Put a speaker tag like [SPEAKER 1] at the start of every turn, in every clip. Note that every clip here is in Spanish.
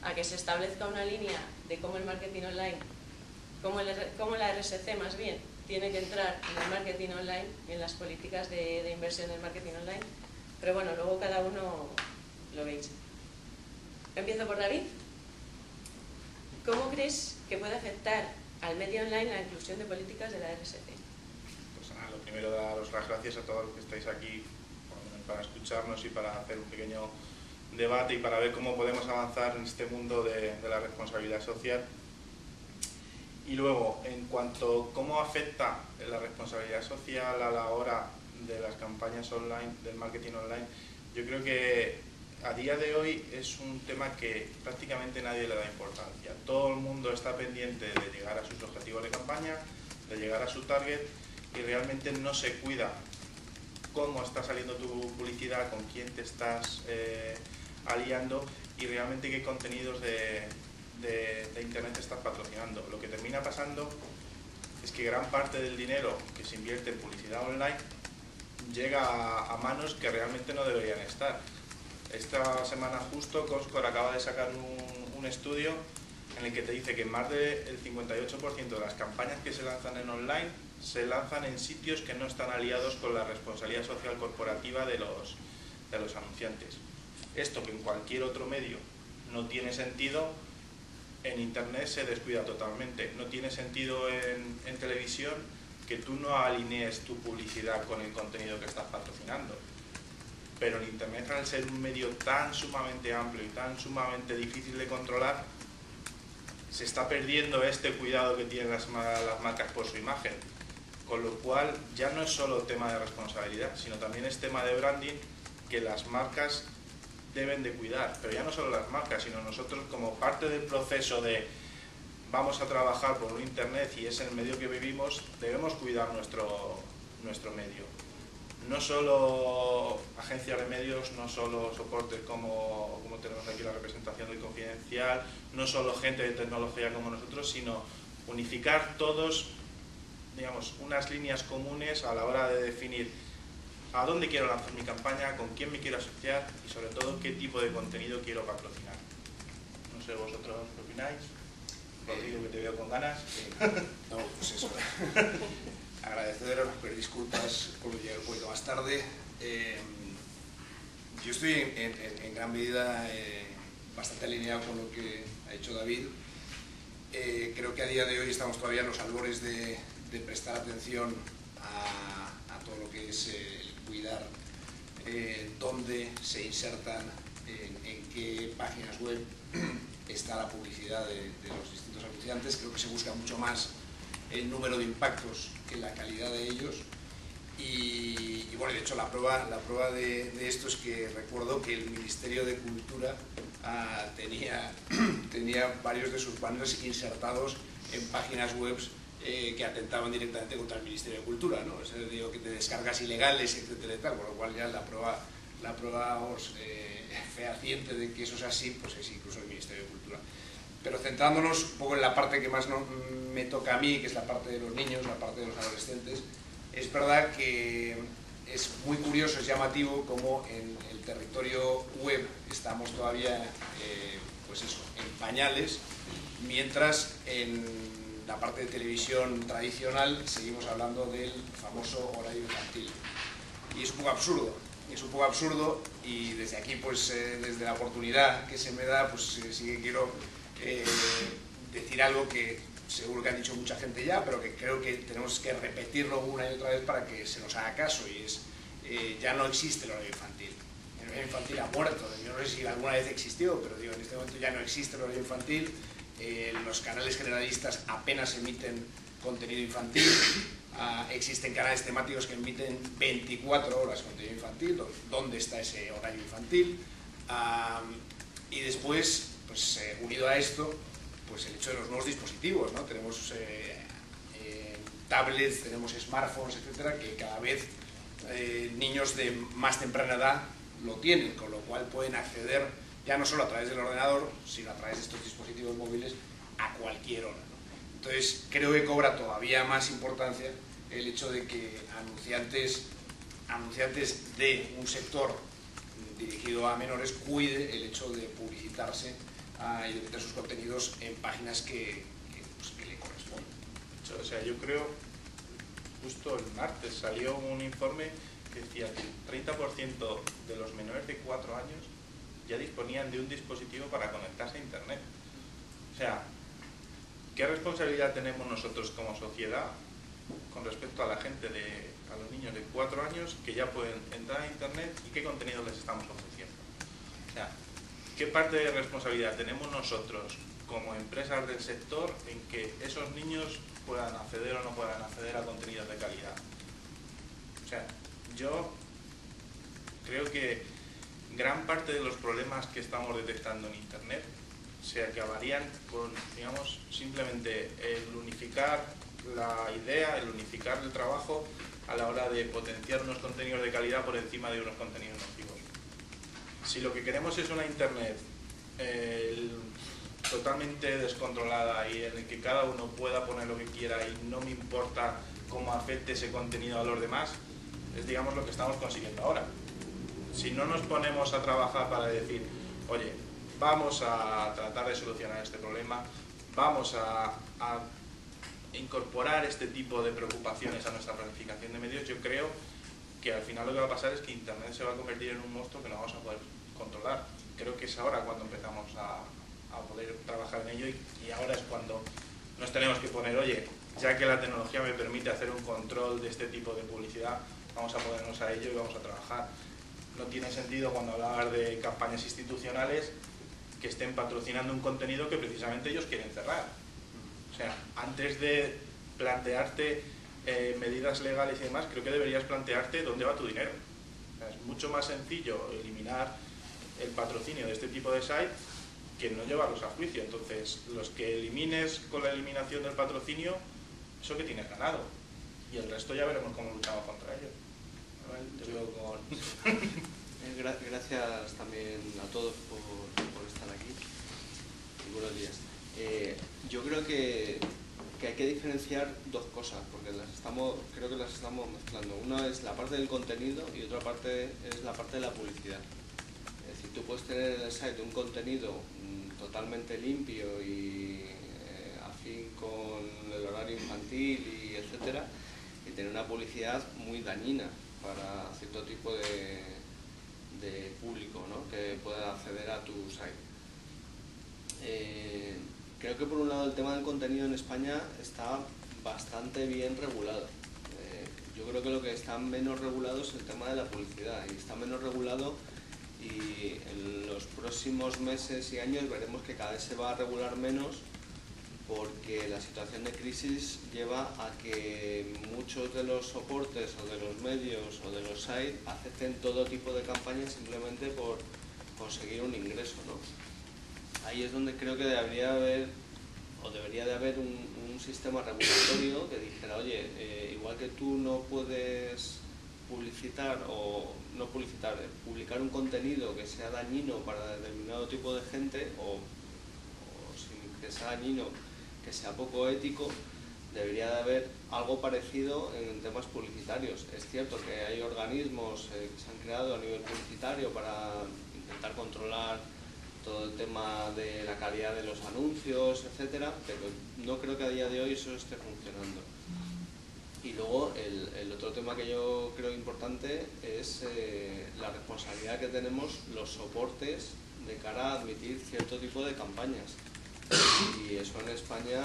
[SPEAKER 1] a que se establezca una línea de cómo el marketing online, cómo la RSC más bien, tiene que entrar en el marketing online, en las políticas de inversión del marketing online. Pero bueno, luego cada uno lo veis. Empiezo por David. ¿Cómo crees que puede afectar al medio online la inclusión de políticas de la RSC?
[SPEAKER 2] Pues nada, lo primero, daros las gracias a todos los que estáis aquí para escucharnos y para hacer un pequeño debate y para ver cómo podemos avanzar en este mundo de la responsabilidad social. Y luego, en cuanto a cómo afecta la responsabilidad social a la hora de las campañas online, del marketing online, yo creo que a día de hoy es un tema que prácticamente nadie le da importancia. Todo el mundo está pendiente de llegar a sus objetivos de campaña, de llegar a su target, y realmente no se cuida cómo está saliendo tu publicidad, con quién te estás aliando y realmente qué contenidos de internet estás patrocinando. Lo que termina pasando es que gran parte del dinero que se invierte en publicidad online llega a manos que realmente no deberían estar. Esta semana justo Comscore acaba de sacar un estudio en el que te dice que más del 58% de las campañas que se lanzan en online se lanzan en sitios que no están aliados con la responsabilidad social corporativa de los anunciantes. Esto, que en cualquier otro medio no tiene sentido, en internet se descuida totalmente. No tiene sentido en televisión que tú no alinees tu publicidad con el contenido que estás patrocinando. Pero en internet, al ser un medio tan sumamente amplio y tan sumamente difícil de controlar, se está perdiendo este cuidado que tienen las marcas por su imagen. Con lo cual ya no es solo tema de responsabilidad, sino también es tema de branding que las marcas deben de cuidar. Pero ya no solo las marcas, sino nosotros, como parte del proceso de vamos a trabajar por un internet y es el medio que vivimos, debemos cuidar nuestro medio. No solo agencias de medios, no solo soportes como tenemos aquí la representación del Confidencial, no solo gente de tecnología como nosotros, sino unificar todos, digamos, unas líneas comunes a la hora de definir a dónde quiero lanzar mi campaña, con quién me quiero asociar y sobre todo qué tipo de contenido quiero patrocinar. No sé vosotros qué opináis. Rodrigo, que te veo con ganas.
[SPEAKER 3] No, pues eso. Agradeceros, pedir disculpas por llegar un poquito más tarde. Yo estoy en gran medida bastante alineado con lo que ha dicho David. Creo que a día de hoy estamos todavía en los albores de prestar atención a todo lo que es el cuidar dónde se insertan, en qué páginas web está la publicidad de los distintos anunciantes. Creo que se busca mucho más el número de impactos que la calidad de ellos. Y bueno, de hecho la prueba de esto es que recuerdo que el Ministerio de Cultura tenía varios de sus banners insertados en páginas web que atentaban directamente contra el Ministerio de Cultura, ¿no? Es decir, que de descargas ilegales, etcétera y tal, con lo cual ya la prueba fehaciente de que eso es así, pues es incluso el Ministerio de Cultura. Pero centrándonos un poco en la parte que más me toca a mí, que es la parte de los niños, la parte de los adolescentes, es verdad que es muy curioso, es llamativo cómo en el territorio web estamos todavía pues eso, en pañales, mientras en la parte de televisión tradicional seguimos hablando del famoso horario infantil. Y es un poco absurdo, y desde aquí, pues desde la oportunidad que se me da, pues sí que quiero decir algo que seguro que han dicho mucha gente ya, pero que creo que tenemos que repetirlo una y otra vez para que se nos haga caso, y es, ya no existe el horario infantil. El horario infantil ha muerto. Yo no sé si alguna vez existió, pero digo, en este momento ya no existe el horario infantil. Los canales generalistas apenas emiten contenido infantil. Existen canales temáticos que emiten 24 horas contenido infantil. ¿Dónde está ese horario infantil? Y después, pues unido a esto, pues el hecho de los nuevos dispositivos, ¿no? Tenemos tablets, tenemos smartphones, etcétera, que cada vez niños de más temprana edad lo tienen, con lo cual pueden acceder ya no solo a través del ordenador, sino a través de estos dispositivos móviles a cualquier hora, ¿no? Entonces creo que cobra todavía más importancia el hecho de que anunciantes de un sector dirigido a menores cuide el hecho de publicitarse y de meter sus contenidos en páginas que le corresponden.
[SPEAKER 2] O sea, yo creo, justo el martes salió un informe que decía que el 30% de los menores de 4 años ya disponían de un dispositivo para conectarse a Internet. O sea, ¿qué responsabilidad tenemos nosotros como sociedad con respecto a la gente, a los niños de 4 años que ya pueden entrar a Internet y qué contenido les estamos ofreciendo? O sea, ¿qué parte de responsabilidad tenemos nosotros como empresas del sector en que esos niños puedan acceder o no puedan acceder a contenidos de calidad? O sea, yo creo que gran parte de los problemas que estamos detectando en Internet se acabarían con, digamos, simplemente el unificar la idea, el unificar el trabajo a la hora de potenciar unos contenidos de calidad por encima de unos contenidos nocivos. Si lo que queremos es una Internet totalmente descontrolada y en el que cada uno pueda poner lo que quiera y no me importa cómo afecte ese contenido a los demás, es, digamos, lo que estamos consiguiendo ahora. Si no nos ponemos a trabajar para decir, oye, vamos a tratar de solucionar este problema, vamos a incorporar este tipo de preocupaciones a nuestra planificación de medios, yo creo que al final lo que va a pasar es que Internet se va a convertir en un monstruo que no vamos a poder controlar. Creo que es ahora cuando empezamos a poder trabajar en ello y ahora es cuando nos tenemos que poner, oye, ya que la tecnología me permite hacer un control de este tipo de publicidad, vamos a ponernos a ello y vamos a trabajar. No tiene sentido cuando hablabas de campañas institucionales que estén patrocinando un contenido que precisamente ellos quieren cerrar. O sea, antes de plantearte medidas legales y demás, creo que deberías plantearte dónde va tu dinero. O sea, es mucho más sencillo eliminar el patrocinio de este tipo de sites que no llevarlos a juicio. Entonces, los que elimines con la eliminación del patrocinio, eso que tienes ganado. Y el resto ya veremos cómo luchamos contra ello.
[SPEAKER 4] Te veo con... Gracias también a todos por estar aquí y buenos días. Yo creo que hay que diferenciar dos cosas, porque creo que las estamos mezclando. Una es la parte del contenido y otra parte es la parte de la publicidad. Es decir, tú puedes tener en el site un contenido totalmente limpio y afín con el horario infantil y etcétera, y tener una publicidad muy dañina para cierto tipo de público, ¿no?, que pueda acceder a tu site. Creo que por un lado el tema del contenido en España está bastante bien regulado. Yo creo que lo que está menos regulado es el tema de la publicidad, y está menos regulado, y en los próximos meses y años veremos que cada vez se va a regular menos, porque la situación de crisis lleva a que muchos de los soportes o de los medios o de los sites acepten todo tipo de campañas simplemente por conseguir un ingreso, ¿no? Ahí es donde creo que debería de haber un sistema regulatorio que dijera, oye, igual que tú no puedes publicar un contenido que sea dañino para determinado tipo de gente, o sin que sea dañino, que sea poco ético, debería de haber algo parecido en temas publicitarios. Es cierto que hay organismos que se han creado a nivel publicitario para intentar controlar todo el tema de la calidad de los anuncios, etcétera, pero no creo que a día de hoy eso esté funcionando. Y luego el otro tema que yo creo importante es la responsabilidad que tenemos los soportes de cara a admitir cierto tipo de campañas. Y eso en España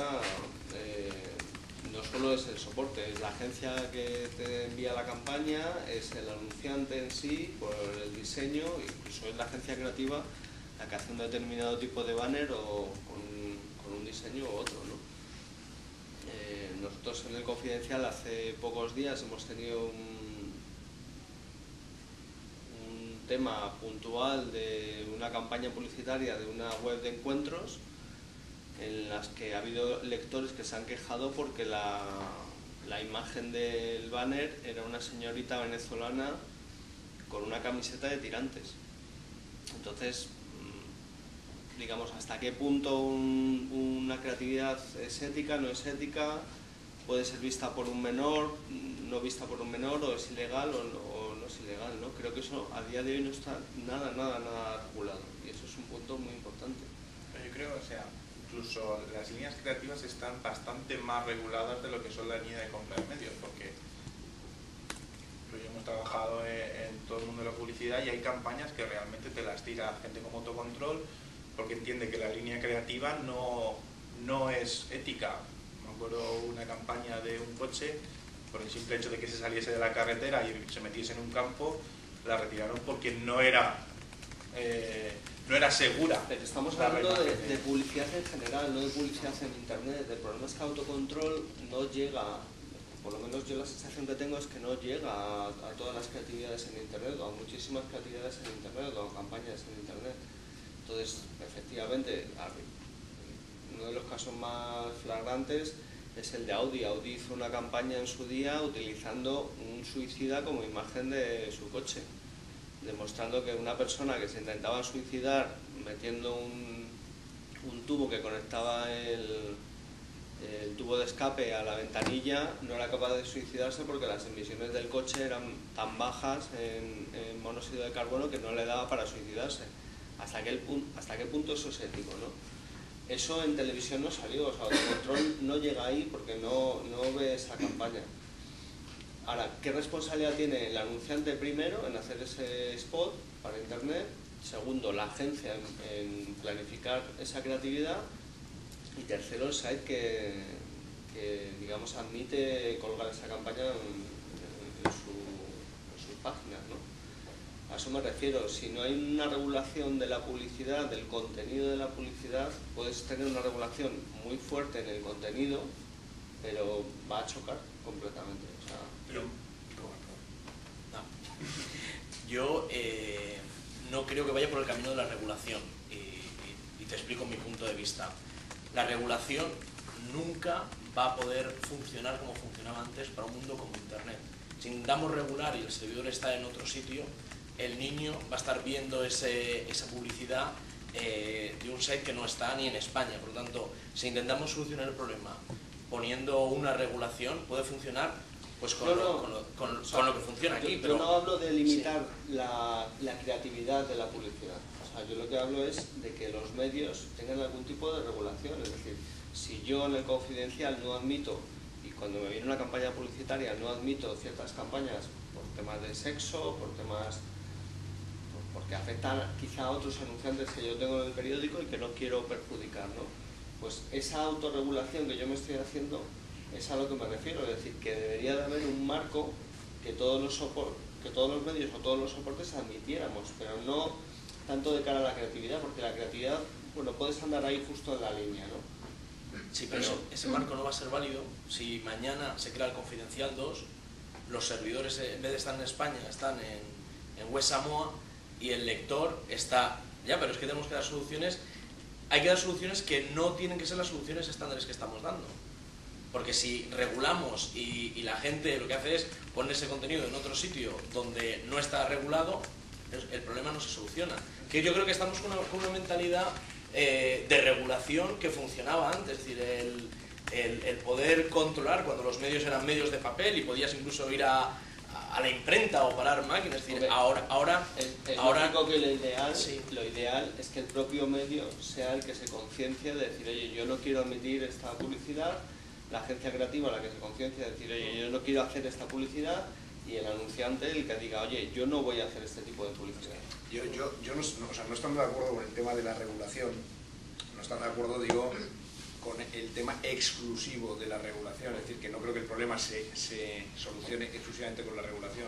[SPEAKER 4] no solo es el soporte, es la agencia que te envía la campaña, es el anunciante en sí por el diseño, incluso es la agencia creativa la que hace un determinado tipo de banner o con un diseño u otro, ¿no? Nosotros en el Confidencial hace pocos días hemos tenido un tema puntual de una campaña publicitaria de una web de encuentros, en las que ha habido lectores que se han quejado porque la imagen del banner era una señorita venezolana con una camiseta de tirantes. Entonces, digamos, hasta qué punto una creatividad es ética, no es ética, puede ser vista por un menor, no vista por un menor, o es ilegal o no es ilegal, ¿no? Creo que eso a día de hoy no está nada regulado, y eso es un punto muy importante.
[SPEAKER 2] Yo o sea, incluso las líneas creativas están bastante más reguladas de lo que son las líneas de compra de medios, porque lo hemos trabajado en todo el mundo de la publicidad y hay campañas que realmente te las tira gente como Autocontrol porque entiende que la línea creativa no es ética. Me acuerdo una campaña de un coche, por el simple hecho de que se saliese de la carretera y se metiese en un campo, la retiraron porque no era segura.
[SPEAKER 4] Pero estamos hablando de publicidad en general, no de publicidad en internet. El problema es que Autocontrol no llega, por lo menos yo la sensación que tengo es que no llega a todas las creatividades en internet, o a muchísimas creatividades en internet, o a campañas en internet. Entonces, efectivamente, uno de los casos más flagrantes es el de Audi. Audi hizo una campaña en su día utilizando un suicida como imagen de su coche, demostrando que una persona que se intentaba suicidar metiendo un tubo que conectaba el tubo de escape a la ventanilla no era capaz de suicidarse porque las emisiones del coche eran tan bajas en monóxido de carbono que no le daba para suicidarse. ¿Hasta qué punto eso es ético, no? Eso en televisión no salió, o sea, Autocontrol no llega ahí porque no ve esa campaña. Ahora, ¿qué responsabilidad tiene el anunciante primero en hacer ese spot para internet? Segundo, la agencia en planificar esa creatividad. Y tercero, el site que digamos, admite colgar esa campaña en sus páginas, ¿no? A eso me refiero. Si no hay una regulación de la publicidad, del contenido de la publicidad, puedes tener una regulación muy fuerte en el contenido, pero va a chocar completamente. O sea,
[SPEAKER 5] yo no creo que vaya por el camino de la regulación y te explico mi punto de vista. La regulación nunca va a poder funcionar como funcionaba antes para un mundo como Internet. Si intentamos regular y el servidor está en otro sitio, el niño va a estar viendo esa publicidad de un site que no está ni en España. Por lo tanto, si intentamos solucionar el problema poniendo una regulación, puede funcionar pues con lo que funciona aquí.
[SPEAKER 4] Yo no hablo de limitar la creatividad de la publicidad. O sea, yo lo que hablo es de que los medios tengan algún tipo de regulación. Es decir, si yo en el confidencial no admito, y cuando me viene una campaña publicitaria no admito ciertas campañas por temas de sexo, porque afectan quizá a otros anunciantes que yo tengo en el periódico y que no quiero perjudicar, ¿no? Pues esa autorregulación que yo me estoy haciendo es a lo que me refiero, es decir, que debería de haber un marco que todos los medios o todos los soportes admitiéramos, pero no tanto de cara a la creatividad, porque la creatividad, bueno, puedes andar ahí justo en la línea, ¿no?
[SPEAKER 5] Sí, pero ese marco no va a ser válido si mañana se crea el Confidencial 2, los servidores en vez de estar en España están en West Samoa y el lector está... Ya, pero es que tenemos que dar soluciones, hay que dar soluciones que no tienen que ser las soluciones estándares que estamos dando. Porque si regulamos y la gente lo que hace es poner ese contenido en otro sitio donde no está regulado, el problema no se soluciona. Que yo creo que estamos con una mentalidad de regulación que funcionaba antes, es decir, el poder controlar cuando los medios eran medios de papel y podías incluso ir a la imprenta o parar máquinas. Es decir, ahora
[SPEAKER 4] lógico que
[SPEAKER 5] sí.
[SPEAKER 4] Lo ideal es que el propio medio sea el que se conciencie de decir, oye, yo no quiero admitir esta publicidad, la agencia creativa la que se conciencia de decir, oye, yo no quiero hacer esta publicidad, y el anunciante el que diga, oye, yo no voy a hacer este tipo de publicidad.
[SPEAKER 3] Yo no estando de acuerdo con el tema de la regulación, no estando de acuerdo, digo, con el tema exclusivo de la regulación, es decir, que no creo que el problema se solucione exclusivamente con la regulación.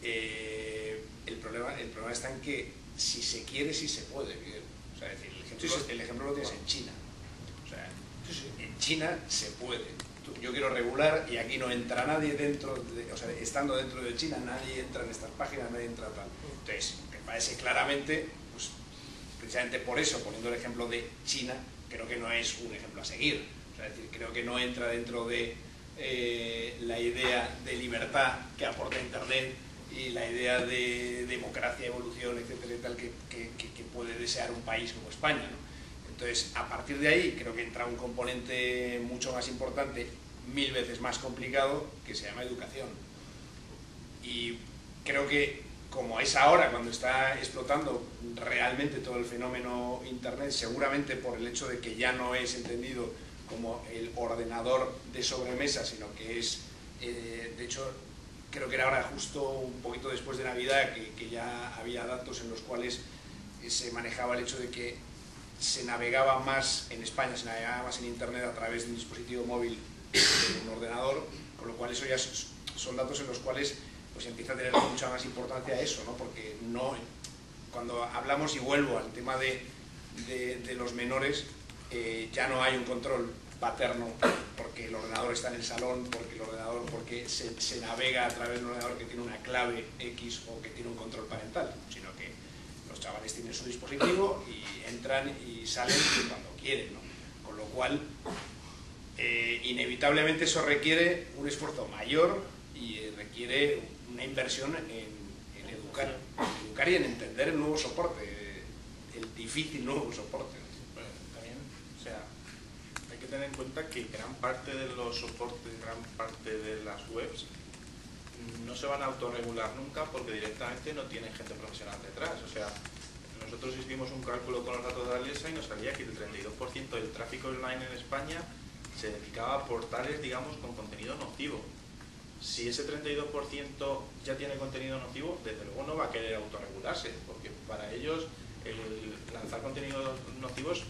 [SPEAKER 3] El problema está en que si se quiere, sí se puede, Miguel. O sea, es decir, el ejemplo lo tienes en China. O sea, en China se puede. Yo quiero regular y aquí no entra nadie dentro, o sea, estando dentro de China, nadie entra en estas páginas, nadie entra tal. Entonces, me parece claramente, pues, precisamente por eso, poniendo el ejemplo de China, creo que no es un ejemplo a seguir. O sea, es decir, creo que no entra dentro de la idea de libertad que aporta Internet y la idea de democracia, evolución, etcétera, y tal, que puede desear un país como España, ¿no? Entonces, a partir de ahí, creo que entra un componente mucho más importante, 1000 veces más complicado, que se llama educación. Y creo que como es ahora, cuando está explotando realmente todo el fenómeno Internet, seguramente por el hecho de que ya no es entendido como el ordenador de sobremesa, sino que es, de hecho, creo que era ahora justo un poquito después de Navidad, que ya había datos en los cuales se manejaba el hecho de que se navegaba más en España, se navegaba más en Internet a través de un dispositivo móvil que de un ordenador, con lo cual eso ya son datos en los cuales pues empieza a tener mucha más importancia eso, ¿no? Porque no, cuando hablamos, y vuelvo al tema de los menores, ya no hay un control paterno porque el ordenador está en el salón, porque se navega a través de un ordenador que tiene una clave X o que tiene un control parental, sino que los chavales tienen su dispositivo y entran y salen cuando quieren, ¿no? Con lo cual, inevitablemente eso requiere un esfuerzo mayor y requiere una inversión en educar y en entender el nuevo soporte, el difícil nuevo soporte.
[SPEAKER 2] Bueno, también, o sea, hay que tener en cuenta que gran parte de los soportes, gran parte de las webs no se van a autorregular nunca porque directamente no tienen gente profesional detrás. O sea, nosotros hicimos un cálculo con los datos de Aliesa y nos salía que el 32% del tráfico online en España se dedicaba a portales, digamos, con contenido nocivo. Si ese 32% ya tiene contenido nocivo, desde luego no va a querer autorregularse, porque para ellos el lanzar contenidos nocivos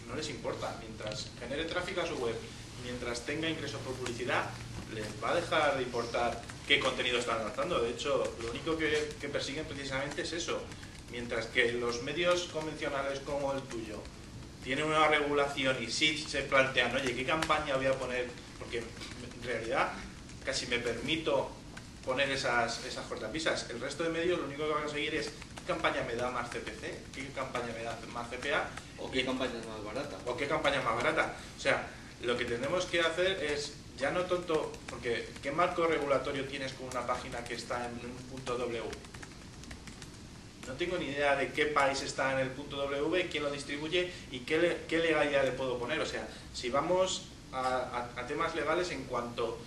[SPEAKER 2] no les importa. Mientras genere tráfico a su web, mientras tenga ingresos por publicidad, les va a dejar de importar qué contenido están lanzando. De hecho, lo único que persiguen precisamente es eso. Mientras que los medios convencionales como el tuyo tienen una regulación y sí se plantean, oye, ¿qué campaña voy a poner? Porque en realidad casi me permito poner esas cortapisas. El resto de medios lo único que van a seguir es ¿qué campaña me da más CPC? ¿Qué campaña me da más CPA?
[SPEAKER 4] ¿O qué campaña es más barata?
[SPEAKER 2] ¿O qué campaña es más barata? O sea, lo que tenemos que hacer es, ya no tonto, porque ¿qué marco regulatorio tienes con una página que está en un punto W? No tengo ni idea de qué país está en el punto W, quién lo distribuye y qué legalidad le puedo poner. O sea, si vamos a temas legales, en cuanto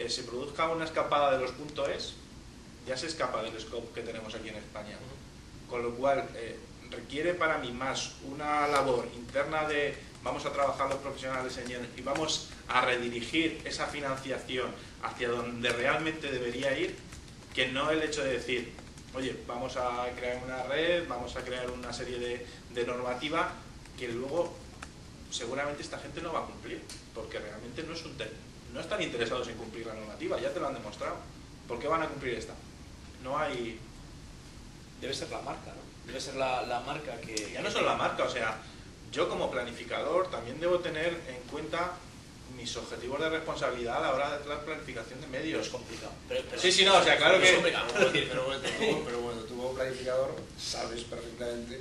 [SPEAKER 2] se produzca una escapada de los .es, ya se escapa del scope que tenemos aquí en España. Con lo cual, requiere para mí más una labor interna de vamos a trabajar los profesionales en ello y vamos a redirigir esa financiación hacia donde realmente debería ir, que no el hecho de decir, oye, vamos a crear una red, vamos a crear una serie de normativa que luego seguramente esta gente no va a cumplir, porque realmente no están interesados en cumplir la normativa, ya te lo han demostrado. ¿Por qué van a cumplir esta? No hay...
[SPEAKER 5] Debe ser la marca, ¿no? Debe ser la marca que...
[SPEAKER 2] Ya no solo la marca, o sea, yo como planificador también debo tener en cuenta mis objetivos de responsabilidad a la hora de la planificación de medios.
[SPEAKER 5] Es complicado.
[SPEAKER 2] Sí, no, o sea, claro que...
[SPEAKER 3] Pero bueno, tú como planificador sabes perfectamente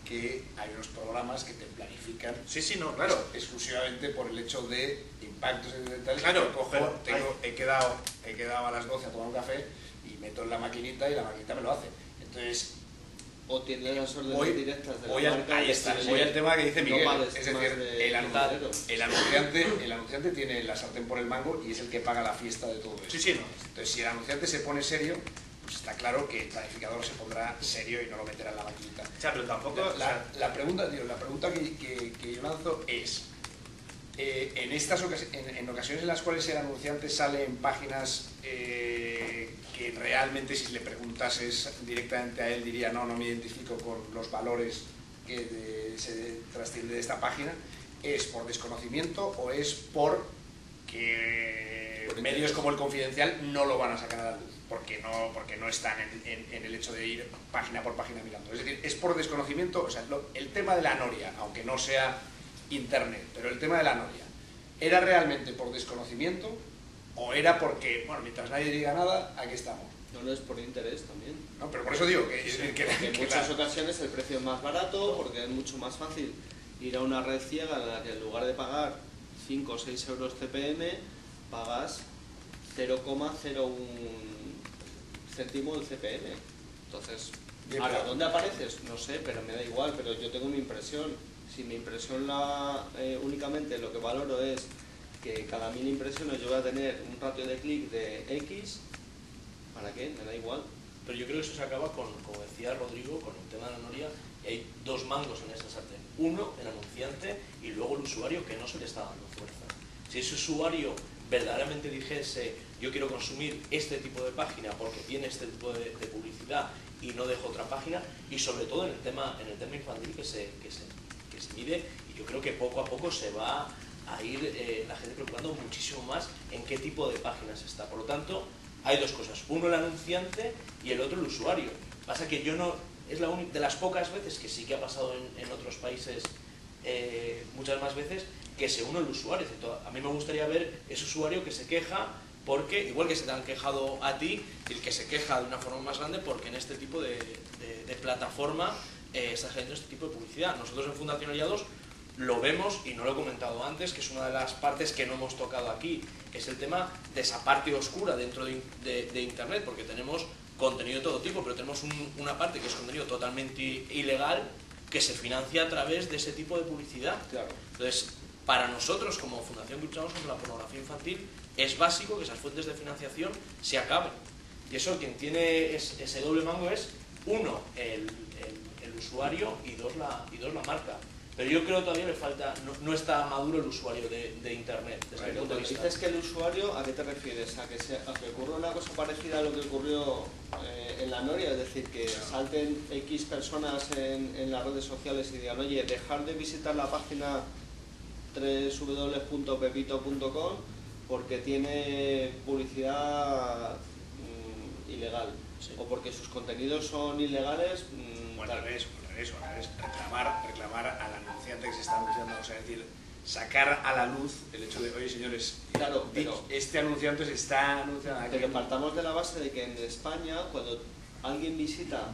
[SPEAKER 3] que hay unos programas que te planifican
[SPEAKER 2] no, claro.
[SPEAKER 3] exclusivamente por el hecho de impactos ambientales.
[SPEAKER 2] Claro,
[SPEAKER 3] he quedado a las 12 a tomar un café y meto en la maquinita y la maquinita me lo hace. Entonces,
[SPEAKER 4] o tiene las órdenes directas de la marca.
[SPEAKER 3] Ahí está, voy al tema que dice Miguel,
[SPEAKER 4] no
[SPEAKER 3] es decir, el anunciante tiene la sartén por el mango y es el que paga la fiesta de todo eso.
[SPEAKER 2] Sí, no.
[SPEAKER 3] Entonces, si el anunciante se pone serio, pues está claro que el planificador se pondrá serio y no lo meterá en la maquinita.
[SPEAKER 2] O sea, pero tampoco...
[SPEAKER 3] La pregunta que yo lanzo es, en ocasiones en las cuales el anunciante sale en páginas que realmente si le preguntases directamente a él diría no me identifico con los valores que se trasciende de esta página, ¿es por desconocimiento o es por que medios como El Confidencial no lo van a sacar a la luz? Porque no están en el hecho de ir página por página mirando. Es decir, es por desconocimiento. O sea, el tema de la noria, aunque no sea Internet, pero el tema de la noria, ¿era realmente por desconocimiento o era porque, bueno, mientras nadie diga nada, aquí estamos?
[SPEAKER 4] No es por interés también.
[SPEAKER 3] No, pero por eso digo que
[SPEAKER 4] en muchas ocasiones el precio es más barato porque es mucho más fácil ir a una red ciega en la que en lugar de pagar 5 o 6 euros CPM, pagas 0,01 céntimo del CPM. Entonces, ahora, ¿dónde apareces? No sé, pero me da igual, pero yo tengo mi impresión. Si mi impresión únicamente lo que valoro es que cada 1000 impresiones yo voy a tener un ratio de clic de X, ¿para qué? Me da igual.
[SPEAKER 5] pero yo creo que eso se acaba con, como decía Rodrigo, con el tema de la noria, y hay dos mangos en esta sartén. Uno, el anunciante, y luego el usuario, que no se le está dando fuerza. Si ese usuario verdaderamente dijese, yo quiero consumir este tipo de página porque tiene este tipo de publicidad y no dejo otra página, y sobre todo en el tema infantil que se mide, y yo creo que poco a poco se va a ir la gente preocupando muchísimo más en qué tipo de páginas está. Por lo tanto, hay dos cosas, uno el anunciante y el otro el usuario. Pasa que yo no, es de las pocas veces que sí que ha pasado en otros países, muchas más veces, que se une el usuario. A mí me gustaría ver ese usuario que se queja porque, igual que se te han quejado a ti, el que se queja de una forma más grande porque en este tipo de plataforma está generando este tipo de publicidad. Nosotros en Fundación Aliados lo vemos, y no lo he comentado antes, que es una de las partes que no hemos tocado aquí, que es el tema de esa parte oscura dentro de Internet, porque tenemos contenido de todo tipo, pero tenemos una parte que es contenido totalmente ilegal que se financia a través de ese tipo de publicidad.
[SPEAKER 4] Claro.
[SPEAKER 5] Entonces, para nosotros, como Fundación que luchamos contra la pornografía infantil, es básico que esas fuentes de financiación se acaben. Y eso, quien tiene ese doble mango es, uno, el usuario, y dos, la marca. Pero yo creo que todavía le falta, no está maduro el usuario de Internet. Desde mi punto de vista.
[SPEAKER 4] Dices que el usuario, ¿a qué te refieres? ¿A que ocurra una cosa parecida a lo que ocurrió en la Noria? Es decir, que salten X personas en las redes sociales y digan, oye, dejar de visitar la página www.pepito.com porque tiene publicidad ilegal, sí, o porque sus contenidos son ilegales.
[SPEAKER 3] Bueno, al revés, reclamar al anunciante que se está anunciando, o sea, es decir, sacar a la luz el hecho de, oye señores,
[SPEAKER 4] claro, pero
[SPEAKER 3] este anunciante se está anunciando aquí.
[SPEAKER 4] Pero partamos de la base de que en España, cuando alguien visita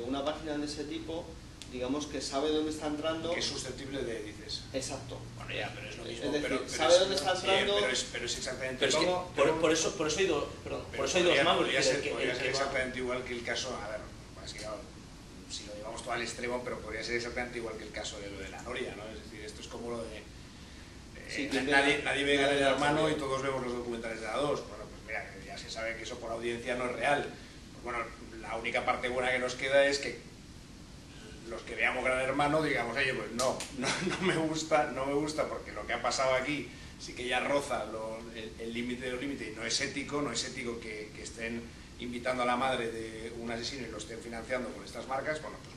[SPEAKER 4] una página de ese tipo, digamos que sabe dónde está entrando.
[SPEAKER 3] Que es susceptible de, dices.
[SPEAKER 4] Exacto.
[SPEAKER 3] Bueno, ya, pero es lo mismo.
[SPEAKER 4] Es decir,
[SPEAKER 3] pero
[SPEAKER 4] sabe dónde está entrando.
[SPEAKER 3] Pero es exactamente
[SPEAKER 5] pero es que,
[SPEAKER 3] todo.
[SPEAKER 5] por eso hay dos magos.
[SPEAKER 3] Podría ser exactamente igual que el caso, a ver, es que claro, si lo llevamos todo al extremo, pero podría ser exactamente igual que el caso de lo de la Noria, ¿no? Es decir, esto es como lo de
[SPEAKER 4] sí,
[SPEAKER 3] nadie ve Gran Hermano y todos vemos los documentales de la 2. Bueno, pues mira, ya se sabe que eso por audiencia no es real. Pues bueno, la única parte buena que nos queda es que los que veamos Gran Hermano digamos, oye, pues no me gusta porque lo que ha pasado aquí sí que ya roza el límite del límite y no es ético que estén invitando a la madre de un asesino y lo estén financiando con estas marcas. Bueno, pues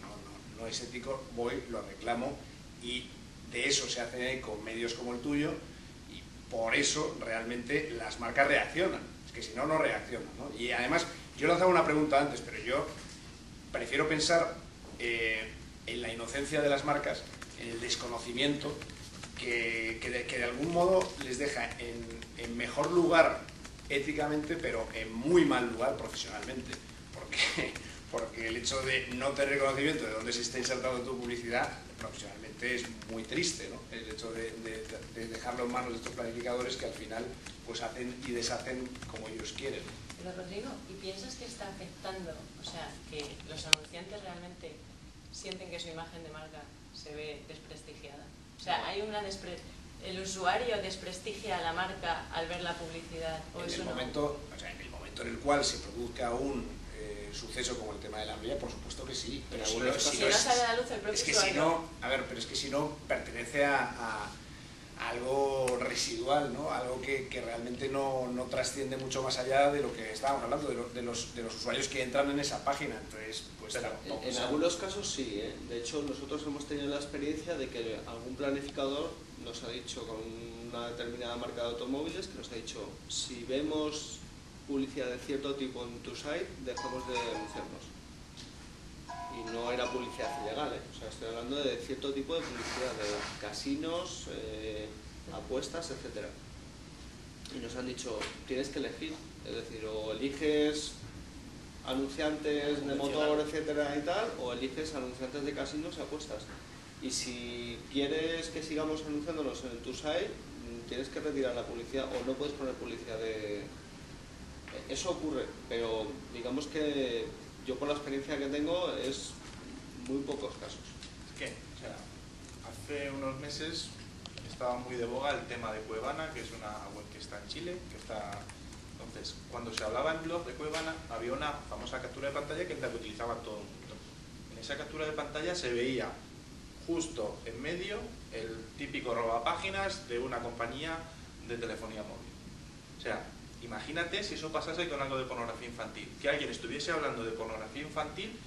[SPEAKER 3] no es ético, voy, lo reclamo, y de eso se hacen eco medios como el tuyo, y por eso realmente las marcas reaccionan. Es que si no, no reaccionan, ¿no? Y además, yo lanzaba una pregunta antes, pero yo prefiero pensar en la inocencia de las marcas, en el desconocimiento, que de algún modo les deja en mejor lugar éticamente, pero en muy mal lugar profesionalmente, porque el hecho de no tener conocimiento de dónde se está insertando tu publicidad profesionalmente es muy triste, ¿no? El hecho de dejarlo en manos de estos planificadores que al final pues hacen y deshacen como ellos quieren.
[SPEAKER 1] Pero Rodrigo, ¿y piensas que está afectando, o sea, que los anunciantes realmente sienten que su imagen de marca se ve desprestigiada? O sea, hay una el usuario desprestigia a la marca al ver la publicidad, o
[SPEAKER 3] En
[SPEAKER 1] eso
[SPEAKER 3] el
[SPEAKER 1] no.
[SPEAKER 3] momento en el cual se produzca un suceso como el tema de la Noria, por supuesto que sí. Pero
[SPEAKER 1] si no sale a la luz el propio usuario.
[SPEAKER 3] Pero es que si no pertenece a algo residual, ¿no? Algo que realmente no trasciende mucho más allá de lo que estábamos hablando, de los usuarios que entran en esa página. Entonces, pues
[SPEAKER 4] en algunos casos sí, ¿eh? De hecho, nosotros hemos tenido la experiencia de que algún planificador nos ha dicho, con una determinada marca de automóviles, que nos ha dicho, si vemos publicidad de cierto tipo en tu site, dejamos de anunciarnos. Y no era publicidad ilegal, ¿eh? O sea, estoy hablando de cierto tipo de publicidad, de casinos, apuestas, etcétera. Y nos han dicho, tienes que elegir, es decir, o eliges anunciantes de motor, etcétera y tal, o eliges anunciantes de casinos y apuestas. Y si quieres que sigamos anunciándonos en tu site, tienes que retirar la publicidad o no puedes poner publicidad de... Eso ocurre, pero digamos que yo por la experiencia que tengo es muy pocos casos.
[SPEAKER 2] Es que, o sea, hace unos meses estaba muy de boga el tema de Cuevana, que es una web que está en Chile, que está Entonces, cuando se hablaba en blog de Cuevana, había una famosa captura de pantalla que es la que utilizaba todo el mundo. En esa captura de pantalla se veía justo en medio el típico robapáginas de una compañía de telefonía móvil. O sea, imagínate si eso pasase con algo de pornografía infantil, que alguien estuviese hablando de pornografía infantil,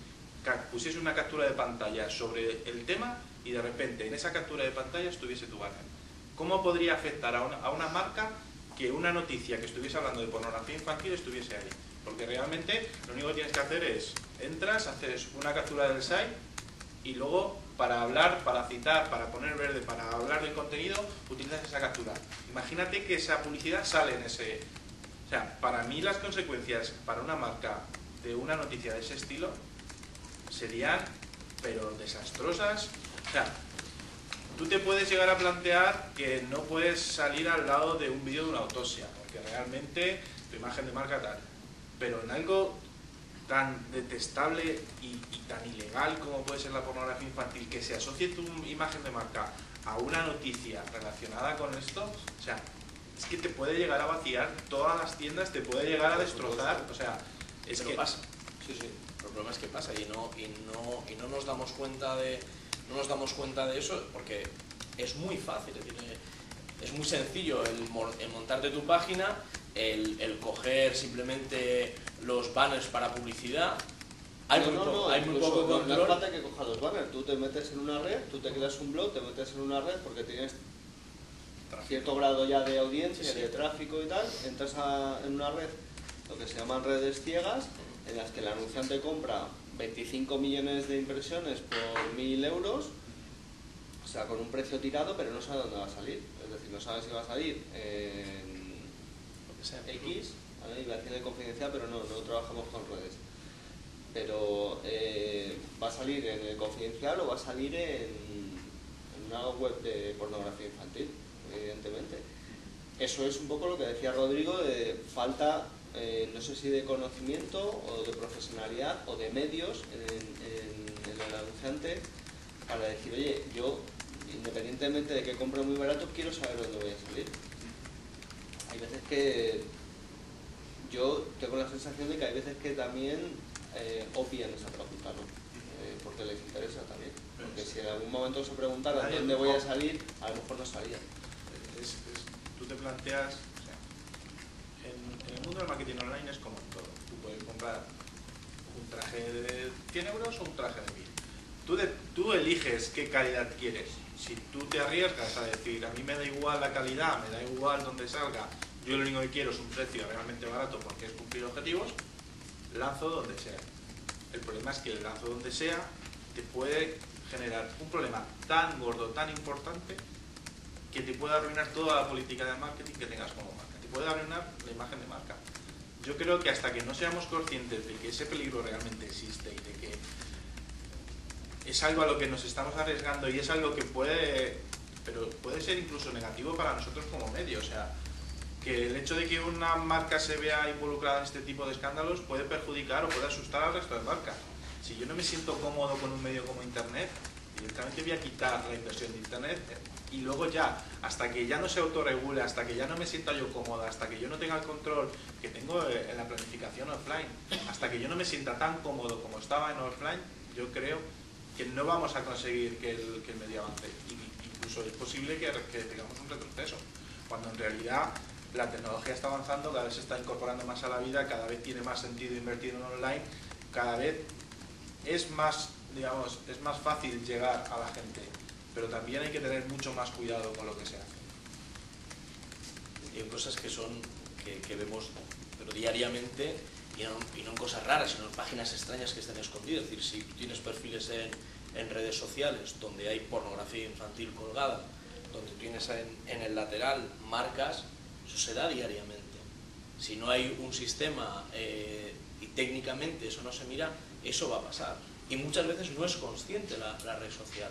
[SPEAKER 2] pusiese una captura de pantalla sobre el tema y de repente en esa captura de pantalla estuviese tu banner. ¿Cómo podría afectar a una marca que una noticia que estuviese hablando de pornografía infantil estuviese ahí? Porque realmente lo único que tienes que hacer es, entras, haces una captura del site y luego para hablar, para citar, para poner verde, para hablar del contenido, utilizas esa captura. Imagínate que esa publicidad sale en ese... O sea, para mí las consecuencias para una marca de una noticia de ese estilo serían, pero desastrosas. O sea, tú te puedes llegar a plantear que no puedes salir al lado de un vídeo de una autopsia, porque realmente tu imagen de marca tal. Pero en algo tan detestable y tan ilegal como puede ser la pornografía infantil, que se asocie tu imagen de marca a una noticia relacionada con esto, o sea, es que te puede llegar a vaciar todas las tiendas, te puede llegar a destrozar, o sea, es que
[SPEAKER 5] pasa. Sí, sí. El problema es que pasa y no nos damos cuenta de eso porque es muy fácil, es muy sencillo el montarte tu página, el coger simplemente los banners para publicidad. Hay muy poco control.
[SPEAKER 4] No es falta que cojas los banners, tú te metes en una red, tú te creas un blog, te metes en una red porque tienes cierto grado ya de audiencia, sí, de tráfico y tal, entras en una red, lo que se llaman redes ciegas, en las que el anunciante compra 25 millones de impresiones por 1.000 euros, o sea, con un precio tirado, pero no sabe dónde va a salir. Es decir, no sabe si va a salir en X, ¿vale? Iba a decir de confidencial, pero no trabajamos con redes. Pero va a salir en el confidencial o va a salir en una web de pornografía infantil, evidentemente. Eso es un poco lo que decía Rodrigo, de falta, no sé si de conocimiento o de profesionalidad o de medios en el anunciante para decir, oye, yo, independientemente de que compre muy barato, quiero saber dónde voy a salir. Hay veces que yo tengo la sensación de que hay veces que también obvian esa pregunta, ¿no? Porque les interesa también. Porque si en algún momento se preguntaran dónde voy a salir, a lo mejor no salía.
[SPEAKER 2] Tú te planteas, o sea, en el mundo del marketing online es como en todo. Tú puedes comprar un traje de 100 euros o un traje de 1000. Tú eliges qué calidad quieres. Si tú te arriesgas a decir, a mí me da igual la calidad, me da igual dónde salga, yo lo único que quiero es un precio realmente barato porque es cumplir objetivos, lanzo donde sea. El problema es que el lanzo donde sea te puede generar un problema tan gordo, tan importante, que te puede arruinar toda la política de marketing que tengas como marca. Te puede arruinar la imagen de marca. Yo creo que hasta que no seamos conscientes de que ese peligro realmente existe y de que es algo a lo que nos estamos arriesgando y es algo que puede ser incluso negativo para nosotros como medio. O sea, que el hecho de que una marca se vea involucrada en este tipo de escándalos puede perjudicar o puede asustar al resto de marcas. Si yo no me siento cómodo con un medio como Internet, directamente voy a quitar la inversión de Internet y luego ya, hasta que ya no se autorregule, hasta que ya no me sienta yo cómoda, hasta que yo no tenga el control que tengo en la planificación offline, hasta que yo no me sienta tan cómodo como estaba en offline, yo creo que no vamos a conseguir que el medio avance. Incluso es posible que tengamos un retroceso, cuando en realidad la tecnología está avanzando, cada vez se está incorporando más a la vida, cada vez tiene más sentido invertir en online, cada vez es más, digamos, es más fácil llegar a la gente, pero también hay que tener mucho más cuidado con lo que se hace.
[SPEAKER 5] Y hay cosas que vemos pero diariamente y no en cosas raras, sino en páginas extrañas que están escondidas. Es decir, si tienes perfiles en redes sociales donde hay pornografía infantil colgada, donde tienes en el lateral marcas, eso se da diariamente. Si no hay un sistema y técnicamente eso no se mira, eso va a pasar. Y muchas veces no es consciente la red social.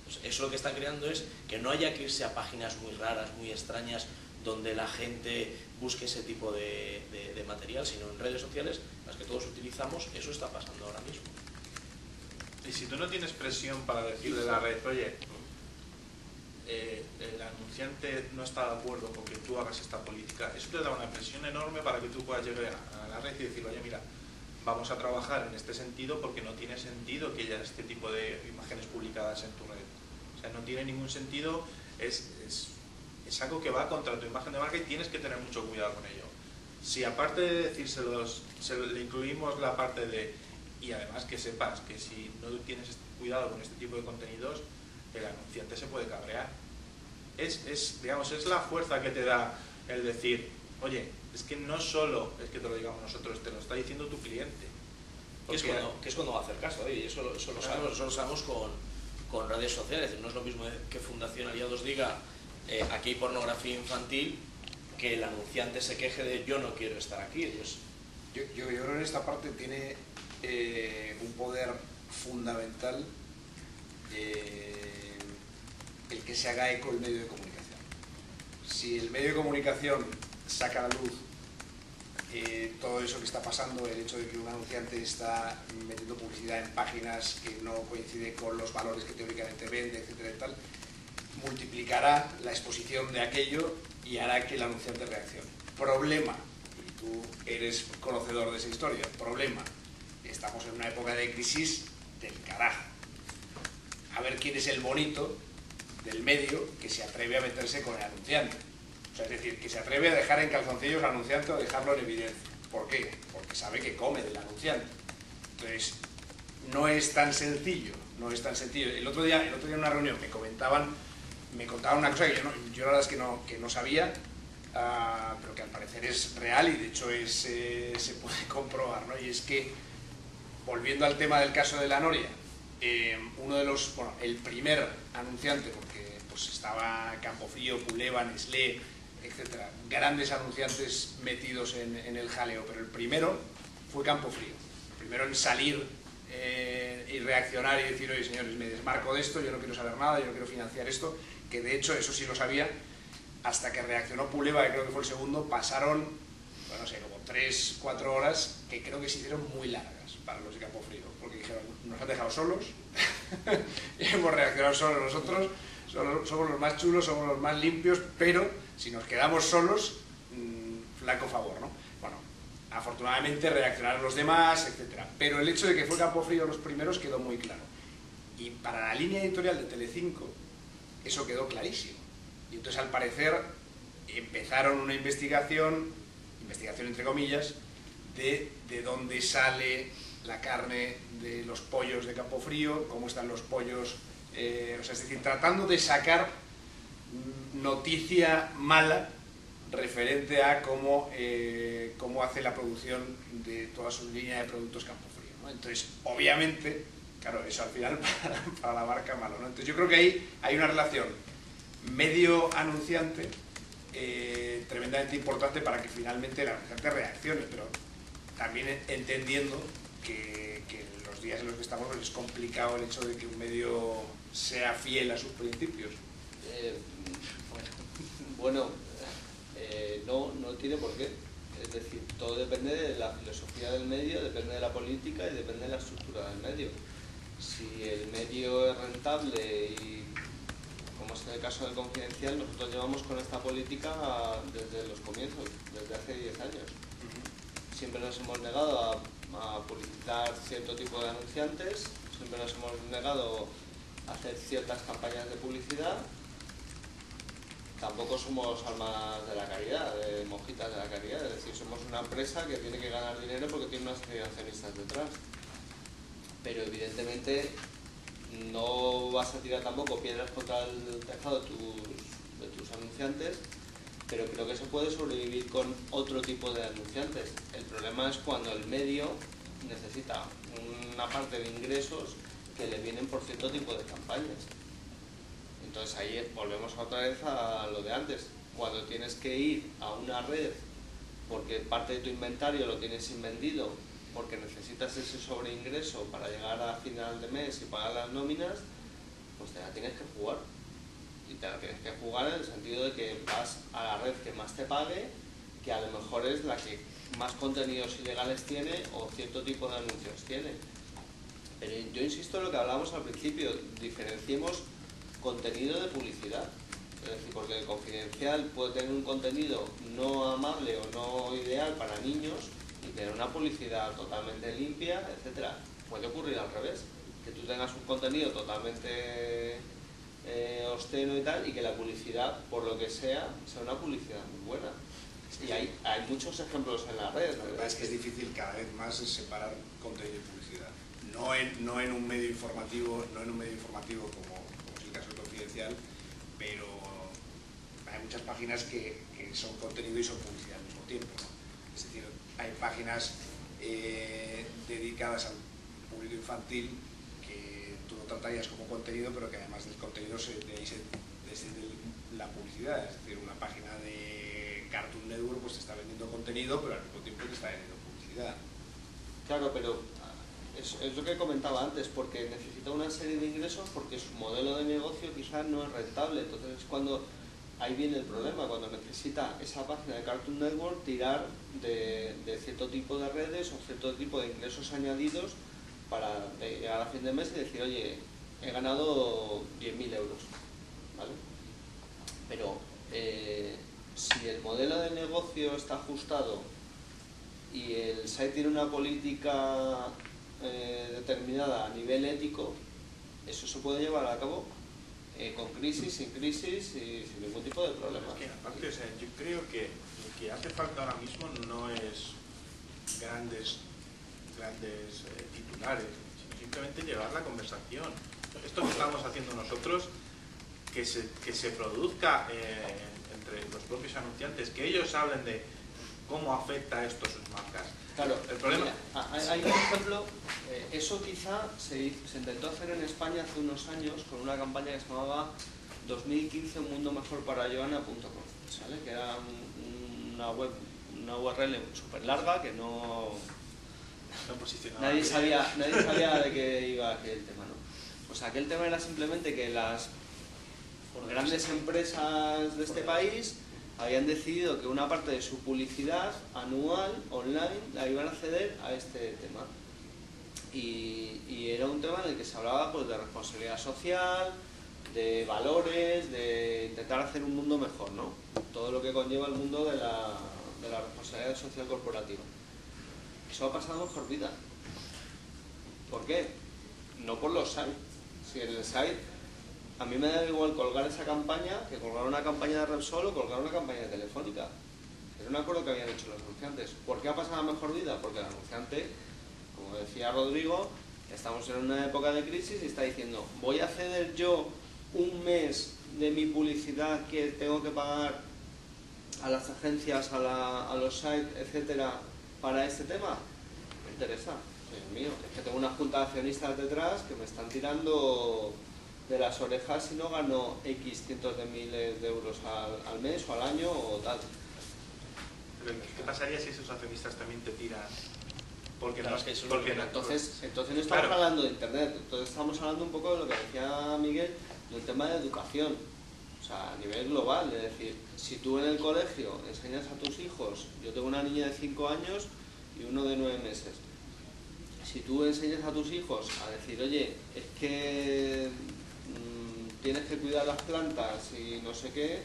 [SPEAKER 5] Pues eso lo que está creando es que no haya que irse a páginas muy raras, muy extrañas, donde la gente busque ese tipo de material, sino en redes sociales, las que todos utilizamos, eso está pasando ahora mismo.
[SPEAKER 2] Y si tú no tienes presión para decirle a la red, oye, el anunciante no está de acuerdo con que tú hagas esta política, eso te da una presión enorme para que tú puedas llegar a la red y decir, oye, mira, vamos a trabajar en este sentido porque no tiene sentido que haya este tipo de imágenes publicadas en tu red. O sea, no tiene ningún sentido, es algo que va contra tu imagen de marca y tienes que tener mucho cuidado con ello. Si aparte de decírselos, le incluimos la parte de, y además que sepas que si no tienes cuidado con este tipo de contenidos, el anunciante se puede cabrear. Digamos, es la fuerza que te da el decir, oye, es que no solo es que te lo digamos nosotros, te lo está diciendo tu cliente.
[SPEAKER 5] Que es cuando va a hacer caso, y eso lo sabemos con redes sociales. No es lo mismo que Fundación Aliados diga aquí hay pornografía infantil, que el anunciante se queje de yo no quiero estar aquí. Pues,
[SPEAKER 3] yo creo que en esta parte tiene un poder fundamental el que se haga eco el medio de comunicación. Si el medio de comunicación saca a la luz todo eso que está pasando, el hecho de que un anunciante está metiendo publicidad en páginas que no coinciden con los valores que teóricamente vende, etcétera y tal, multiplicará la exposición de aquello y hará que el anunciante reaccione. Problema, y tú eres conocedor de esa historia, problema, estamos en una época de crisis del carajo. A ver quién es el bonito del medio que se atreve a meterse con el anunciante. O sea, es decir, que se atreve a dejar en calzoncillos al anunciante o dejarlo en evidencia. ¿Por qué? Porque sabe que come del anunciante. Entonces, no es tan sencillo, no es tan sencillo. El otro día en una reunión me contaban una cosa que yo la verdad es que no sabía, pero que al parecer es real y de hecho se puede comprobar, ¿no? Y es que, volviendo al tema del caso de la Noria, el primer anunciante, porque pues estaba Campofrío, Puleva, Nestlé, etcétera, grandes anunciantes metidos en el jaleo, pero el primero fue Campofrío, el primero en salir y reaccionar y decir, oye señores, me desmarco de esto, yo no quiero saber nada, yo no quiero financiar esto, que de hecho eso sí lo sabía, hasta que reaccionó Puleva, que creo que fue el segundo, pasaron, bueno, no sé, como 3-4 horas que creo que se hicieron muy largas para los de Campofrío, porque dijeron, nos han dejado solos y hemos reaccionado solos nosotros, somos los más chulos, somos los más limpios, pero si nos quedamos solos, flaco favor, ¿no? Bueno, afortunadamente reaccionaron los demás, etcétera. Pero el hecho de que fue Campofrío los primeros quedó muy claro. Y para la línea editorial de Telecinco, eso quedó clarísimo. Y entonces, al parecer, empezaron una investigación entre comillas, de dónde sale la carne de los pollos de Campofrío, cómo están los pollos, o sea, es decir, tratando de sacar noticia mala referente a cómo hace la producción de toda su línea de productos Campofrío, ¿no? Entonces, obviamente, claro, eso al final para la marca malo, ¿no? Entonces yo creo que ahí hay una relación medio anunciante tremendamente importante para que finalmente el anunciante reaccione, pero también entendiendo que en los días en los que estamos es complicado el hecho de que un medio sea fiel a sus principios.
[SPEAKER 4] No tiene por qué. Es decir, todo depende de la filosofía del medio, depende de la política y depende de la estructura del medio. Si el medio es rentable y, como es en el caso del Confidencial, nosotros llevamos con esta política desde los comienzos, desde hace 10 años. Siempre nos hemos negado a publicitar cierto tipo de anunciantes, siempre nos hemos negado a hacer ciertas campañas de publicidad. Tampoco somos almas de la caridad, de monjitas de la caridad, es decir, somos una empresa que tiene que ganar dinero porque tiene unas accionistas detrás. Pero evidentemente no vas a tirar tampoco piedras contra el tejado de tus anunciantes, pero creo que se puede sobrevivir con otro tipo de anunciantes. El problema es cuando el medio necesita una parte de ingresos que le vienen por cierto tipo de campañas. Entonces ahí volvemos otra vez a lo de antes. Cuando tienes que ir a una red porque parte de tu inventario lo tienes invendido, porque necesitas ese sobreingreso para llegar a final de mes y pagar las nóminas, pues te la tienes que jugar. Y te la tienes que jugar en el sentido de que vas a la red que más te pague, que a lo mejor es la que más contenidos ilegales tiene o cierto tipo de anuncios tiene. Pero yo insisto en lo que hablábamos al principio, diferenciemos contenido de publicidad. Es decir, porque el Confidencial puede tener un contenido no amable o no ideal para niños y tener una publicidad totalmente limpia, etcétera. Puede ocurrir al revés, que tú tengas un contenido totalmente obsceno y tal, y que la publicidad, por lo que sea una publicidad muy buena. Y hay muchos ejemplos en la red.
[SPEAKER 3] La verdad es que es difícil cada vez más separar contenido y publicidad. No en un medio informativo, como es el caso del Confidencial, pero hay muchas páginas que son contenido y son publicidad al mismo tiempo, ¿no? Es decir, hay páginas dedicadas al público infantil que tú lo tratarías como contenido, pero que además del contenido se desde la publicidad. Es decir, una página de Cartoon Network pues te está vendiendo contenido, pero al mismo tiempo te está vendiendo publicidad.
[SPEAKER 4] Claro, pero es lo que comentaba antes, porque necesita una serie de ingresos porque su modelo de negocio quizás no es rentable. Entonces es cuando ahí viene el problema, cuando necesita esa página de Cartoon Network tirar de cierto tipo de redes o cierto tipo de ingresos añadidos para llegar a fin de mes y decir, oye, he ganado 10.000 euros, ¿vale? Pero si el modelo de negocio está ajustado y el site tiene una política determinada a nivel ético, eso se puede llevar a cabo con crisis, sin crisis y sin ningún tipo de problema.
[SPEAKER 2] Es que aparte, o sea, yo creo que lo que hace falta ahora mismo no es grandes titulares, sino simplemente llevar la conversación. Esto que estamos haciendo nosotros, que se produzca entre los propios anunciantes, que ellos hablen de cómo afecta esto a sus marcas.
[SPEAKER 4] Claro,
[SPEAKER 2] el problema...
[SPEAKER 4] Hay un ejemplo, eso quizá se intentó hacer en España hace unos años con una campaña que se llamaba 2015 Un Mundo Mejor para Joana.com, ¿sale? Que era una URL súper larga que nadie sabía de qué iba aquel tema, ¿no? Pues aquel tema era simplemente que las grandes empresas de este país habían decidido que una parte de su publicidad anual, online, la iban a ceder a este tema. Y era un tema en el que se hablaba pues, de responsabilidad social, de valores, de intentar hacer un mundo mejor, ¿no? Todo lo que conlleva el mundo de la responsabilidad social corporativa. Eso ha pasado mejor vida. ¿Por qué? No por los sites. Si en el site, a mí me da igual colgar esa campaña que colgar una campaña de Repsol o colgar una campaña de Telefónica. Era un acuerdo que habían hecho los anunciantes. ¿Por qué ha pasado mejor vida? Porque el anunciante, como decía Rodrigo, estamos en una época de crisis y está diciendo, voy a ceder yo un mes de mi publicidad que tengo que pagar a las agencias, a los sites, etcétera, para este tema. Me interesa, Dios mío, es que tengo una junta de accionistas detrás que me están tirando de las orejas si no gano X cientos de miles de euros al mes o al año o tal.
[SPEAKER 2] Pero ¿qué pasaría si esos accionistas también te tiran? Porque
[SPEAKER 5] claro,
[SPEAKER 2] no,
[SPEAKER 5] es que eso
[SPEAKER 2] porque
[SPEAKER 5] no,
[SPEAKER 4] entonces no estamos hablando de internet, entonces estamos hablando un poco de lo que decía Miguel, del tema de educación, o sea, a nivel global, es decir, si tú en el colegio enseñas a tus hijos, yo tengo una niña de 5 años y uno de 9 meses, si tú enseñas a tus hijos a decir, oye, es que tienes que cuidar las plantas y no sé qué,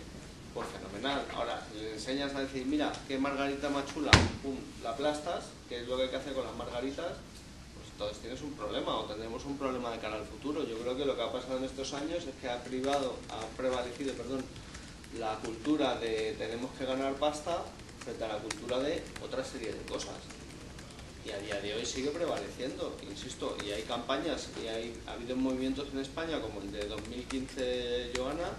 [SPEAKER 4] pues fenomenal. Ahora, si les enseñas a decir, mira, qué margarita más chula, pum, la aplastas, que es lo que hay que hacer con las margaritas, pues entonces tienes un problema o tendremos un problema de cara al futuro. Yo creo que lo que ha pasado en estos años es que ha prevalecido la cultura de tenemos que ganar pasta frente a la cultura de otra serie de cosas. Y a día de hoy sigue prevaleciendo, insisto, y hay campañas y ha habido movimientos en España como el de 2015 Joana,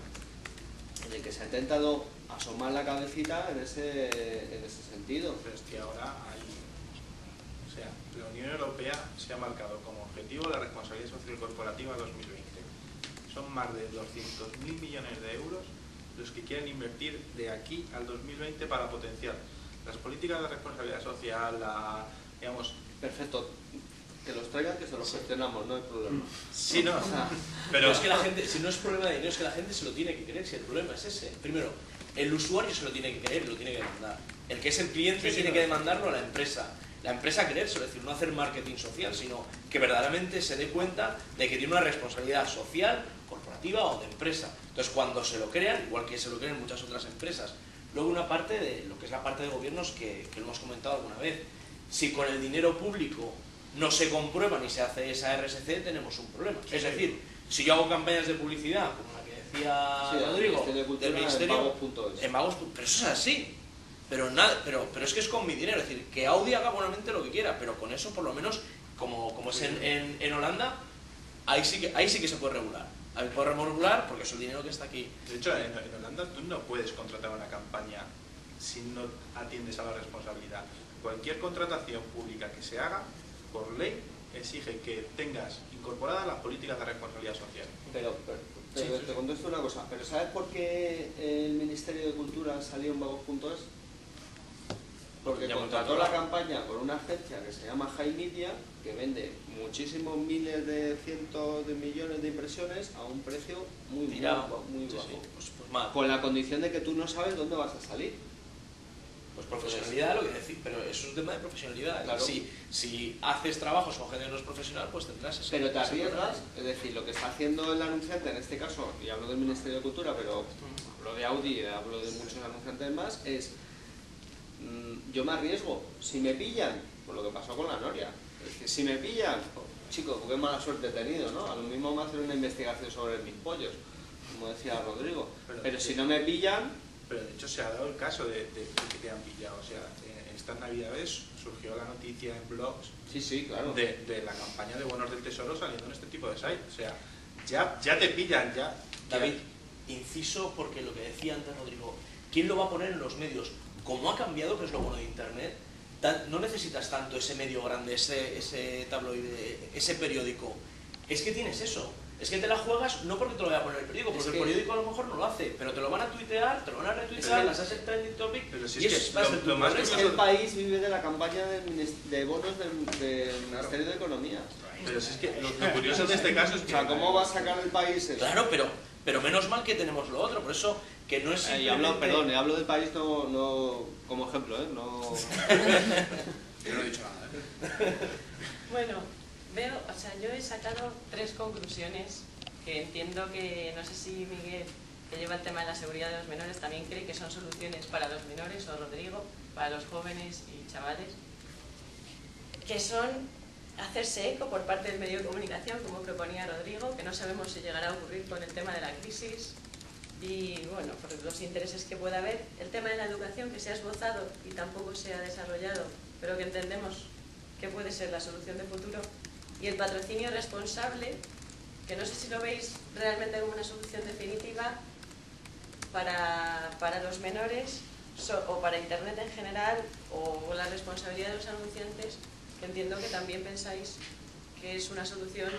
[SPEAKER 4] en el que se ha intentado asomar la cabecita en ese sentido.
[SPEAKER 2] Pero es que ahora la Unión Europea se ha marcado como objetivo la responsabilidad social corporativa 2020. Son más de 200.000 millones de euros los que quieren invertir de aquí al 2020 para potenciar las políticas de responsabilidad social, digamos...
[SPEAKER 4] Perfecto. Que los traigan, que se los gestionamos, no hay problema.
[SPEAKER 2] Sí, no.
[SPEAKER 5] Pero es que la gente, si no es problema de dinero, es que la gente se lo tiene que creer, si el problema es ese. Primero, el usuario se lo tiene que creer, lo tiene que demandar. El que es el cliente tiene que demandarlo a la empresa. La empresa creérselo, es decir, no hacer marketing social, sino que verdaderamente se dé cuenta de que tiene una responsabilidad social, corporativa o de empresa. Entonces, cuando se lo crean, igual que se lo creen muchas otras empresas, luego una parte de lo que es la parte de gobiernos que lo hemos comentado alguna vez, si con el dinero público no se comprueba ni se hace esa RSC, tenemos un problema. Es decir, si yo hago campañas de publicidad, como la que decía Rodrigo, del Ministerio, en Vagos, pero eso es así. Pero es que es con mi dinero, es decir, que Audi haga buenamente lo que quiera, pero con eso por lo menos, como es en Holanda, ahí sí que se puede regular. Ahí podemos regular porque es el dinero que está aquí.
[SPEAKER 2] De hecho, en Holanda tú no puedes contratar una campaña si no atiendes a la responsabilidad. Cualquier contratación pública que se haga, por ley, exige que tengas incorporadas las políticas de responsabilidad social.
[SPEAKER 4] Pero te contesto una cosa, ¿pero sabes por qué el Ministerio de Cultura salió en Vagos.es? Porque contrató la campaña con una agencia que se llama High Media, que vende muchísimos miles de cientos de millones de impresiones a un precio muy bajo.
[SPEAKER 5] Pues mal.
[SPEAKER 4] Con la condición de que tú no sabes dónde vas a salir.
[SPEAKER 5] Pues profesionalidad, lo que decir, pero eso es un tema de profesionalidad.
[SPEAKER 4] Claro.
[SPEAKER 5] Si haces trabajos con gente que no es profesional, pues tendrás eso.
[SPEAKER 4] Pero te arriesgas, es decir, lo que está haciendo el anunciante en este caso, y hablo del Ministerio de Cultura, pero hablo de Audi, hablo de muchos anunciantes más, es yo me arriesgo. Si me pillan, pues lo que pasó con la Noria, es que si me pillan, chicos, qué mala suerte he tenido, ¿no? A lo mismo me hacen una investigación sobre mis pollos, como decía Rodrigo, pero si no me pillan...
[SPEAKER 2] Pero de hecho se ha dado el caso de que te han pillado. O sea, en estas navidades surgió la noticia en blogs
[SPEAKER 4] claro.
[SPEAKER 2] de la campaña de bonos del tesoro saliendo en este tipo de sites. O sea, ya te pillan, ya.
[SPEAKER 5] David, inciso porque lo que decía antes Rodrigo, ¿quién lo va a poner en los medios? Como ha cambiado, que es lo bueno de Internet, no necesitas tanto ese medio grande, ese tabloide, ese periódico. Es que tienes eso. Es que te la juegas no porque te lo vaya a poner el periódico, porque el periódico a lo mejor no lo hace, pero te lo van a tuitear, te lo van a retuitear, las has en trending topic,
[SPEAKER 2] pero si
[SPEAKER 5] y
[SPEAKER 2] es
[SPEAKER 5] eso
[SPEAKER 2] que
[SPEAKER 5] va a ser
[SPEAKER 2] lo más
[SPEAKER 5] problema.
[SPEAKER 4] Es que el país vive de la campaña de bonos del Ministerio de Economía.
[SPEAKER 2] Pero si es que lo curioso de este caso es
[SPEAKER 4] O
[SPEAKER 2] que...
[SPEAKER 4] sea, ¿cómo va a sacar el país eso?
[SPEAKER 5] Claro, pero menos mal que tenemos lo otro, por eso que no es simplemente...
[SPEAKER 4] hablo del país no como ejemplo, ¿eh? No...
[SPEAKER 3] Yo no he dicho nada,
[SPEAKER 1] Bueno, yo he sacado 3 conclusiones que entiendo que, no sé si Miguel, que lleva el tema de la seguridad de los menores, también cree que son soluciones para los menores, o Rodrigo, para los jóvenes y chavales, que son hacerse eco por parte del medio de comunicación, como proponía Rodrigo, que no sabemos si llegará a ocurrir con el tema de la crisis y, bueno, por los intereses que pueda haber. El tema de la educación, que se ha esbozado y tampoco se ha desarrollado, pero que entendemos que puede ser la solución de futuro. Y el patrocinio responsable, que no sé si lo veis realmente como una solución definitiva para los menores o para Internet en general, o la responsabilidad de los anunciantes, que entiendo que también pensáis que es una solución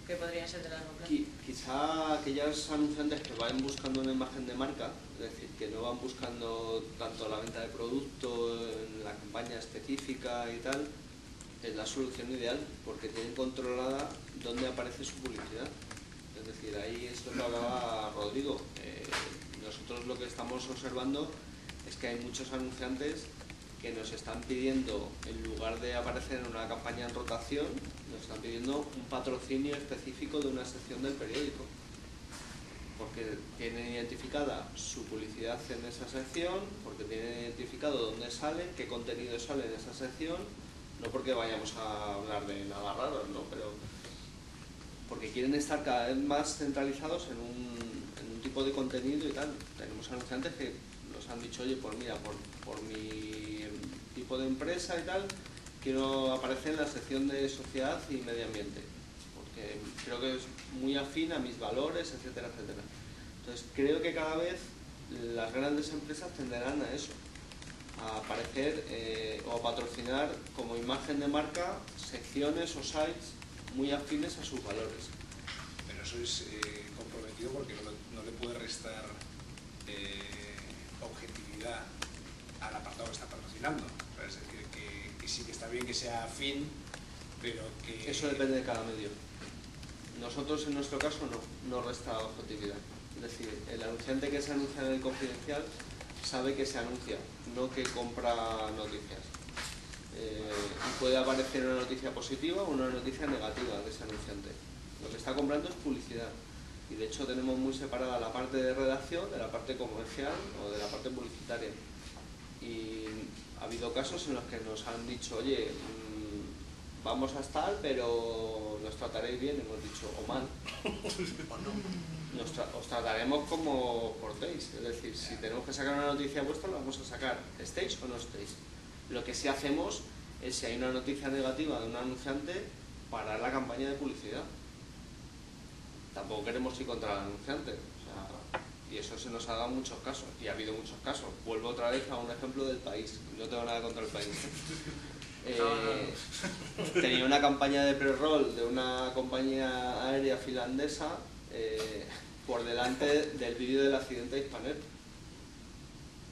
[SPEAKER 1] que podría ser de largo plazo.
[SPEAKER 4] Quizá aquellos anunciantes que van buscando una imagen de marca, es decir, que no van buscando tanto la venta de producto en la campaña específica y tal, es la solución ideal, porque tienen controlada dónde aparece su publicidad. Es decir, ahí es lo que hablaba Rodrigo. Nosotros lo que estamos observando es que hay muchos anunciantes que nos están pidiendo, en lugar de aparecer en una campaña en rotación, nos están pidiendo un patrocinio específico de una sección del periódico, porque tienen identificada su publicidad en esa sección, porque tienen identificado dónde salen, qué contenido sale en esa sección, no porque vayamos a hablar de nada raro, ¿no? Pero porque quieren estar cada vez más centralizados en un tipo de contenido y tal. Tenemos anunciantes que nos han dicho, oye, pues mira, por mi tipo de empresa y tal, quiero aparecer en la sección de sociedad y medio ambiente, porque creo que es muy afín a mis valores, etcétera, etcétera. Entonces creo que cada vez las grandes empresas tenderán a eso, a aparecer o a patrocinar como imagen de marca secciones o sites muy afines a sus valores.
[SPEAKER 3] Pero eso es comprometido porque no le puede restar objetividad al apartado que está patrocinando. Es decir, que sí que está bien que sea afín, pero que...
[SPEAKER 4] Eso depende de cada medio. Nosotros en nuestro caso no resta objetividad. Es decir, el anunciante que se anuncia en el Confidencial sabe que se anuncia, no que compra noticias. Puede aparecer una noticia positiva o una noticia negativa de ese anunciante. Lo que está comprando es publicidad. Y de hecho tenemos muy separada la parte de redacción de la parte comercial o de la parte publicitaria. Y ha habido casos en los que nos han dicho, oye, vamos a estar, pero nos trataréis bien. Y hemos dicho, o mal.
[SPEAKER 5] O no.
[SPEAKER 4] Os trataremos como portéis. Es decir, si tenemos que sacar una noticia vuestra, la vamos a sacar, estéis o no estéis. Lo que sí hacemos es, si hay una noticia negativa de un anunciante, parar la campaña de publicidad. Tampoco queremos ir contra el anunciante. O sea, y eso se nos ha dado en muchos casos. Y ha habido muchos casos. Vuelvo otra vez a un ejemplo del país. No tengo nada contra el país. Tenía una campaña de pre-roll de una compañía aérea finlandesa por delante del vídeo del accidente de Hispanet.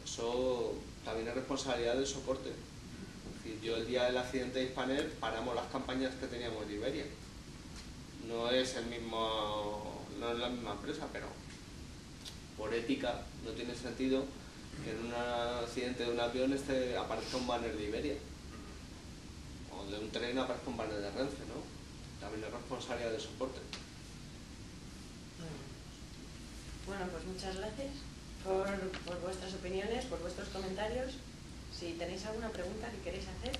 [SPEAKER 4] Eso también es responsabilidad del soporte. Es decir, yo el día del accidente de Hispanet paramos las campañas que teníamos de Iberia. No es la misma empresa, pero por ética no tiene sentido que en un accidente de un avión aparezca un banner de Iberia. O de un tren aparezca un banner de Renfe, ¿no? También es responsabilidad del soporte.
[SPEAKER 1] Bueno, pues muchas gracias por vuestras opiniones, por vuestros comentarios. Si tenéis alguna pregunta que queréis hacer.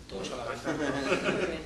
[SPEAKER 5] Todos a la vez.
[SPEAKER 1] Muy bien.